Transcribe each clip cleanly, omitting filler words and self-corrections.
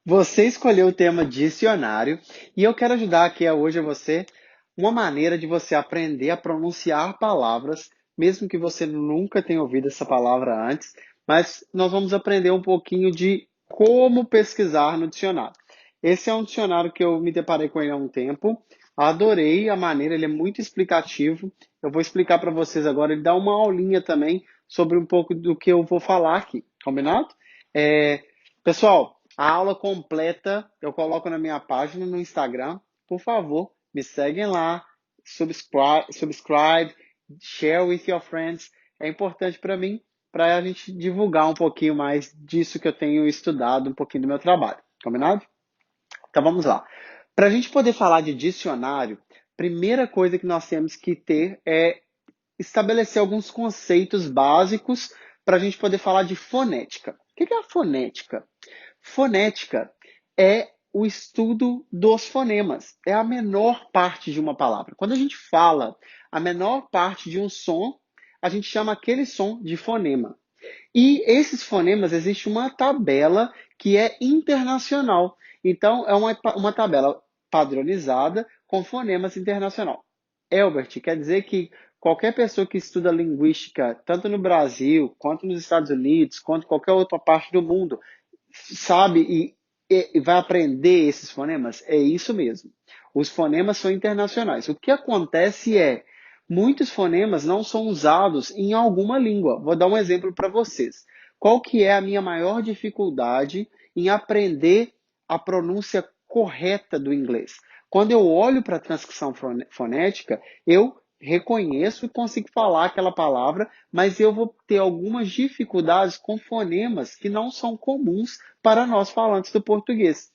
Você escolheu o tema dicionário e eu quero ajudar aqui hoje a você uma maneira de você aprender a pronunciar palavras, mesmo que você nunca tenha ouvido essa palavra antes, mas nós vamos aprender um pouquinho de como pesquisar no dicionário. Esse é um dicionário que eu me deparei com ele há um tempo, adorei a maneira, ele é muito explicativo. Eu vou explicar para vocês agora, ele dá uma aulinha também sobre um pouco do que eu vou falar aqui, combinado? É, Pessoal, a aula completa eu coloco na minha página no Instagram. Por favor, me seguem lá, subscribe, share with your friends. É importante para mim, para a gente divulgar um pouquinho mais disso que eu tenho estudado, um pouquinho do meu trabalho. Combinado? Então vamos lá. Para a gente poder falar de dicionário, primeira coisa que nós temos que ter é estabelecer alguns conceitos básicos para a gente poder falar de fonética. O que é a fonética? Fonética é o estudo dos fonemas. É a menor parte de uma palavra. Quando a gente fala a menor parte de um som, a gente chama aquele som de fonema. E esses fonemas, existe uma tabela que é internacional. Então, é uma tabela padronizada com fonemas internacional. Elbert, quer dizer que qualquer pessoa que estuda linguística, tanto no Brasil, quanto nos Estados Unidos, quanto em qualquer outra parte do mundo, sabe e vai aprender esses fonemas? É isso mesmo. Os fonemas são internacionais. O que acontece é, muitos fonemas não são usados em alguma língua. Vou dar um exemplo para vocês. Qual que é a minha maior dificuldade em aprender a pronúncia correta do inglês? Quando eu olho para a transcrição fonética, eu reconheço e consigo falar aquela palavra, mas eu vou ter algumas dificuldades com fonemas que não são comuns para nós falantes do português.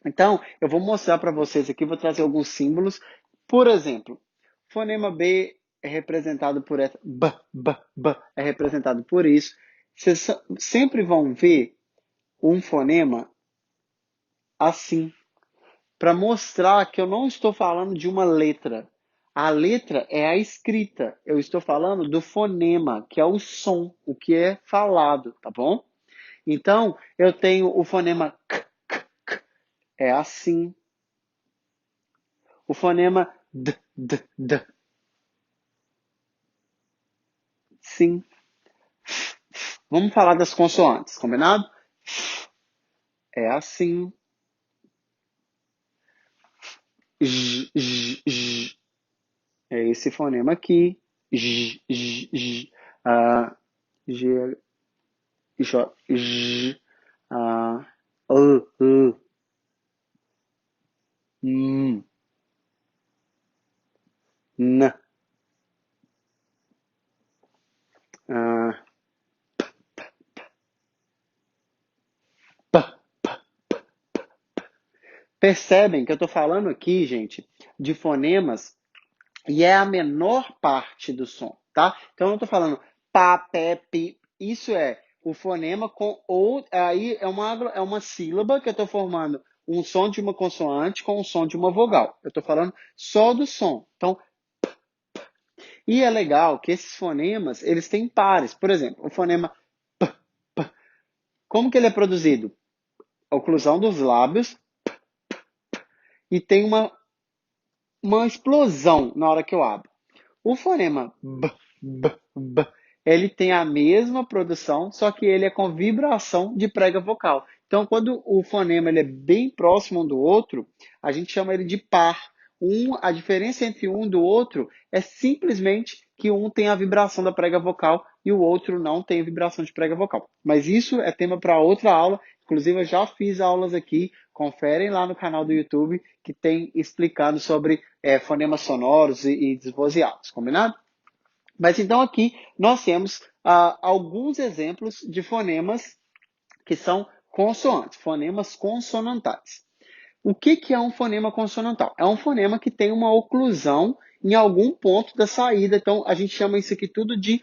Então, eu vou mostrar para vocês aqui, vou trazer alguns símbolos. Por exemplo, fonema B é representado por essa, B é representado por isso. Vocês sempre vão ver um fonema assim, para mostrar que eu não estou falando de uma letra. A letra é a escrita. Eu estou falando do fonema, que é o som, o que é falado, tá bom? Então, eu tenho o fonema k, é assim. O fonema d, sim. Vamos falar das consoantes, combinado? É assim. J. É esse fonema aqui. J. G, J, ah, M, N, ah, P. Percebem que eu estou falando aqui, gente, de fonemas e é a menor parte do som, tá? Então eu não estou falando pá, pé, pi. Isso é o fonema com ou aí é uma sílaba que eu estou formando um som de uma consoante com um som de uma vogal. Eu estou falando só do som. Então, e é legal que esses fonemas, eles têm pares. Por exemplo, o fonema p, como que ele é produzido? A oclusão dos lábios e tem uma explosão na hora que eu abro. O fonema b, ele tem a mesma produção, só que ele é com vibração de prega vocal. Então, quando o fonema ele é bem próximo um do outro, a gente chama ele de par. A diferença entre um do outro é simplesmente que um tem a vibração da prega vocal e o outro não tem vibração de prega vocal. Mas isso é tema para outra aula. Inclusive, eu já fiz aulas aqui. Conferem lá no canal do YouTube que tem explicado sobre fonemas sonoros e desvozeados, combinado? Mas então aqui nós temos alguns exemplos de fonemas que são consoantes, fonemas consonantais. O que é um fonema consonantal? É um fonema que tem uma oclusão em algum ponto da saída. Então, a gente chama isso aqui tudo de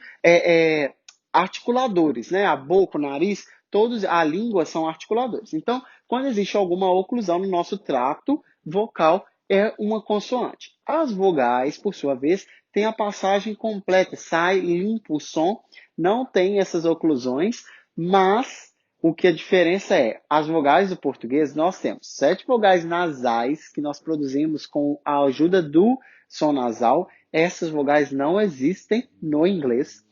articuladores, né? A boca, o nariz, todos, a língua são articuladores. Então, quando existe alguma oclusão no nosso trato vocal, é uma consoante. As vogais, por sua vez, têm a passagem completa, sai limpo o som, não tem essas oclusões, mas o que a diferença é, as vogais do português, nós temos 7 vogais nasais que nós produzimos com a ajuda do som nasal. Essas vogais não existem no inglês.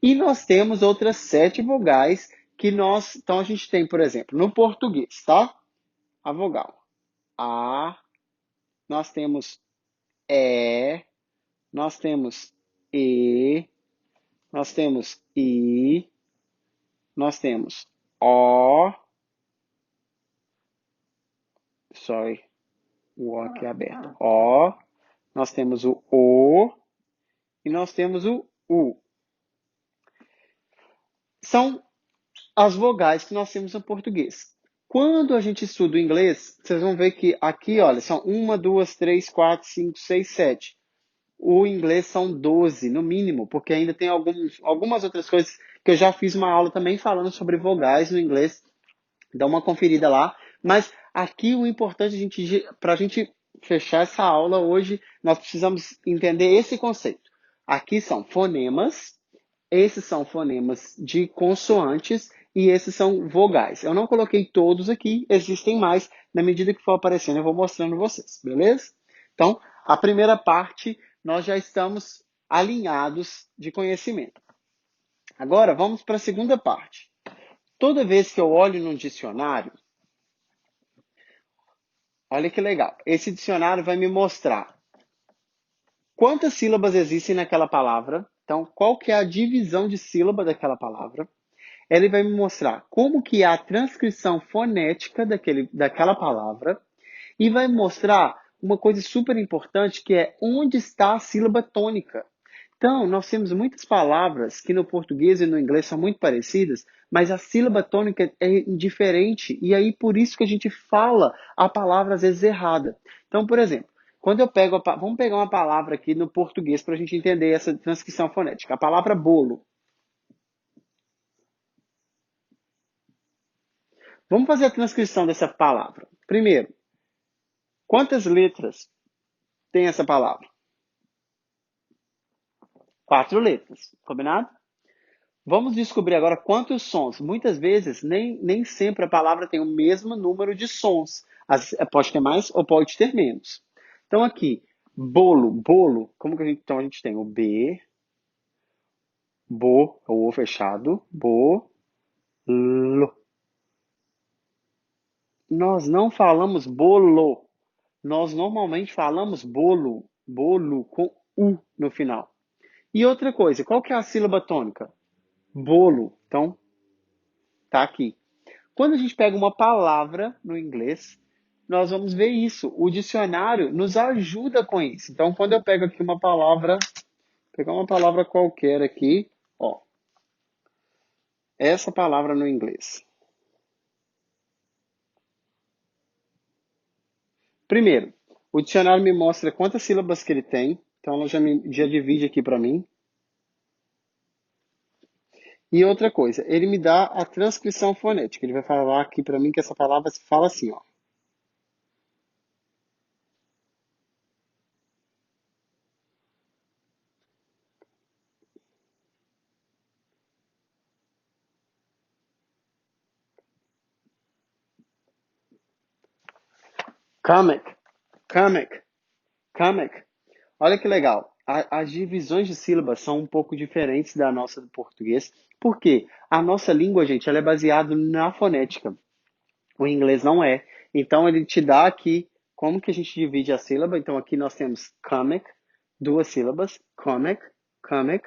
E nós temos outras 7 vogais que nós... Então, a gente tem, por exemplo, no português, tá? A vogal A, nós temos E, nós temos E, nós temos I, nós temos O, sorry, o O aqui é aberto, O, nós temos o O e nós temos o U. São as vogais que nós temos no português. Quando a gente estuda o inglês, vocês vão ver que aqui, olha, são 1, 2, 3, 4, 5, 6, 7. O inglês são 12, no mínimo, porque ainda tem algumas outras coisas que eu já fiz uma aula também falando sobre vogais no inglês. Dá uma conferida lá. Mas aqui o importante, para a gente fechar essa aula hoje, nós precisamos entender esse conceito. Aqui são fonemas, esses são fonemas de consoantes e esses são vogais. Eu não coloquei todos aqui, existem mais. Na medida que for aparecendo, eu vou mostrando vocês, beleza? Então, a primeira parte, nós já estamos alinhados de conhecimento. Agora, vamos para a segunda parte. Toda vez que eu olho num dicionário, olha que legal. Esse dicionário vai me mostrar quantas sílabas existem naquela palavra. Então, qual que é a divisão de sílaba daquela palavra. Ele vai me mostrar como que é a transcrição fonética daquela palavra. E vai mostrar uma coisa super importante, que é onde está a sílaba tônica. Então, nós temos muitas palavras que no português e no inglês são muito parecidas, mas a sílaba tônica é diferente. E aí, por isso que a gente fala a palavra às vezes errada. Então, por exemplo, quando eu pego... Vamos pegar uma palavra aqui no português para a gente entender essa transcrição fonética. A palavra bolo. Vamos fazer a transcrição dessa palavra. Primeiro, quantas letras tem essa palavra? 4 letras, combinado? Vamos descobrir agora quantos sons. Muitas vezes, nem sempre a palavra tem o mesmo número de sons. Pode ter mais ou pode ter menos. Então, aqui, bolo, como que a gente... Então, a gente tem o B, o O fechado, lo. Nós não falamos bolo. Nós normalmente falamos bolo com U no final. E outra coisa, qual que é a sílaba tônica? Bolo. Então, tá aqui. Quando a gente pega uma palavra no inglês, nós vamos ver isso. O dicionário nos ajuda com isso. Então, quando eu pego aqui uma palavra, pegar uma palavra qualquer aqui, ó, essa palavra no inglês. Primeiro, o dicionário me mostra quantas sílabas que ele tem. Então, ela já divide aqui para mim. E outra coisa, ele me dá a transcrição fonética. Ele vai falar aqui para mim que essa palavra se fala assim, ó. Kamek, kamek, kamek. Olha que legal. As divisões de sílabas são um pouco diferentes da nossa do português. Por quê? A nossa língua, gente, ela é baseada na fonética. O inglês não é. Então, ele te dá aqui como que a gente divide a sílaba. Então, aqui nós temos kamek, 2 sílabas, kamek, kamek.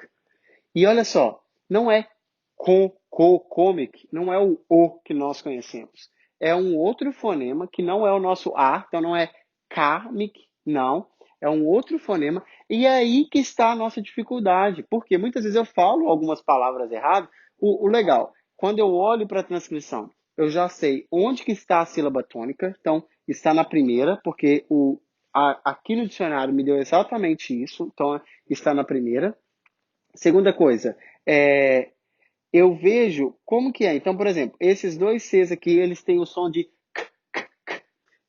E olha só, não é comic, não é o que nós conhecemos. É um outro fonema que não é o nosso A, então não é karmic, não. É um outro fonema. E é aí que está a nossa dificuldade. Porque muitas vezes eu falo algumas palavras erradas. O legal, quando eu olho para a transcrição, eu já sei onde que está a sílaba tônica. Então, está na primeira, porque aqui no dicionário me deu exatamente isso. Então, está na primeira. Segunda coisa, eu vejo como que é. Então, por exemplo, esses 2 Cs aqui, eles têm o som de k.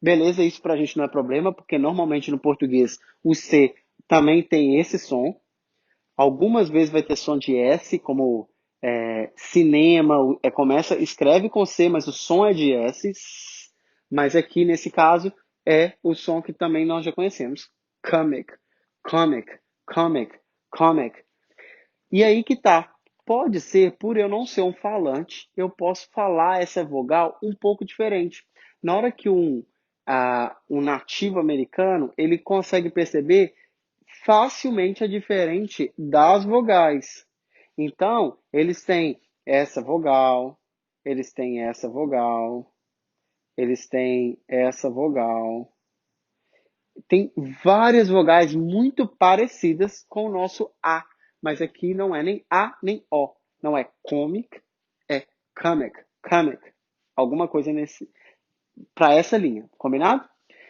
Beleza, isso pra gente não é problema, porque normalmente no português o C também tem esse som. Algumas vezes vai ter som de S, como cinema, escreve com C, mas o som é de S, mas aqui nesse caso é o som que também nós já conhecemos. Comic, comic, comic, comic. E aí que tá. Pode ser, por eu não ser um falante, eu posso falar essa vogal um pouco diferente. Na hora que um nativo americano, ele consegue perceber facilmente a diferente das vogais. Então, eles têm essa vogal, eles têm essa vogal, eles têm essa vogal. Tem várias vogais muito parecidas com o nosso A, mas aqui não é nem A nem O. Não é comic, é comic, comic. Alguma coisa para essa linha, combinado?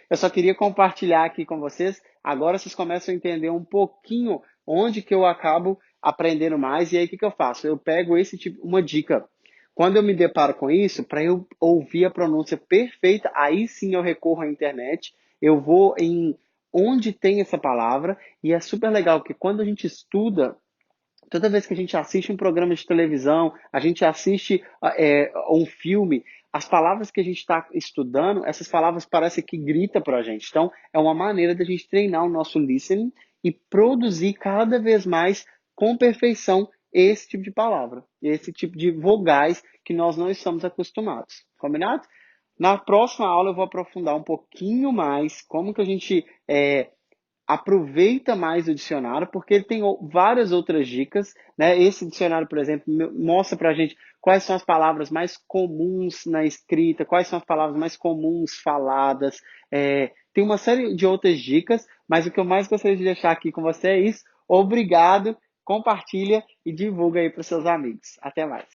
Eu só queria compartilhar aqui com vocês. Agora vocês começam a entender um pouquinho onde que eu acabo aprendendo mais. E aí o que eu faço? Eu pego esse tipo, uma dica. Quando eu me deparo com isso, para eu ouvir a pronúncia perfeita, aí sim eu recorro à internet. Eu vou em onde tem essa palavra. E é super legal, porque quando a gente estuda, toda vez que a gente assiste um programa de televisão, a gente assiste um filme, as palavras que a gente está estudando, essas palavras parecem que grita para a gente. Então, é uma maneira da gente treinar o nosso listening e produzir cada vez mais com perfeição esse tipo de palavra, esse tipo de vogais que nós não estamos acostumados. Combinado? Na próxima aula eu vou aprofundar um pouquinho mais como que a gente aproveita mais o dicionário, porque ele tem várias outras dicas, né? Esse dicionário, por exemplo, mostra para a gente quais são as palavras mais comuns na escrita, quais são as palavras mais comuns faladas. Tem uma série de outras dicas, mas o que eu mais gostaria de deixar aqui com você é isso. Obrigado, compartilha e divulga aí para os seus amigos. Até mais.